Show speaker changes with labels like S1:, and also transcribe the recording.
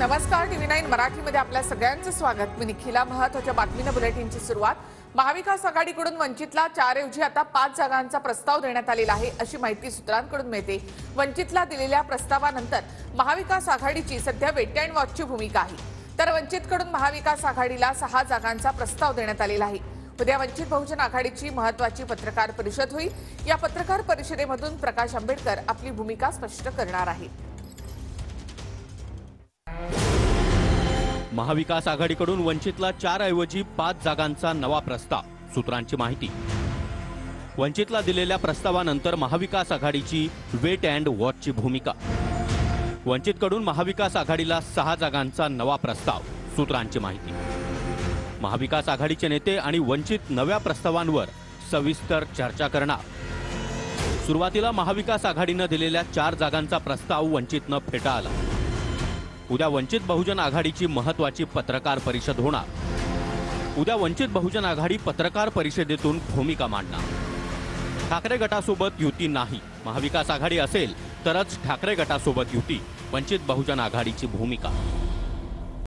S1: नमस्कार, TV9 मराठीमध्ये आपल्या सगळ्यांचं स्वागत। मी निखिला। महत्त्वाच्या बातमीनं बुलेटिनची सुरुवात। महाविकास आघाडीकडून वंचितला 4 ऐवजी आता 5 जागांचा प्रस्ताव देण्यात आलेला आहे अशी माहिती सूत्रांकडून मिळते। वंचितला दिलेल्या प्रस्तावानंतर महाविकास आघाडीची सध्या वेट अँड वॉचची भूमिका आहे, तर वंचितकडून महाविकास आघाडीला 6 जागांचा प्रस्ताव देण्यात आलेला आहे। उद्या वंचित बहुजन आघाडीची महत्त्वाची पत्रकार परिषद होईल। या पत्रकार परिषदेमधून प्रकाश आंबेडकर आपली भूमिका स्पष्ट करणार आहेत।
S2: महाविकास आघाडीकडून वंचितला 4 ऐवजी 5 जागांचा नवा प्रस्ताव। सूत्रांची माहिती। वंचितला दिलेल्या प्रस्तावानंतर महाविकास आघाडीची वेट अँड वॉचची भूमिका। वंचितकडून महाविकास आघाडीला 6 जागांचा नवा प्रस्ताव। सूत्रांची माहिती। महाविकास आघाडीचे नेते आणि वंचित नव्या प्रस्तावांवर सविस्तर चर्चा करणार। सुरुवातीला महाविकास आघाडीने दिलेल्या 4 जागांचा प्रस्ताव वंचितने फेटाळला। उद्या वंचित बहुजन आघाडीची महत्त्वाची पत्रकार परिषद होणार। उद्या वंचित बहुजन आघाडी पत्रकार परिषदेतून भूमिका मांडणार। ठाकरे गटासोबत युती नाही, महाविकास आघाडी असेल तरच ठाकरे गटासोबत युती, वंचित बहुजन आघाडीची भूमिका।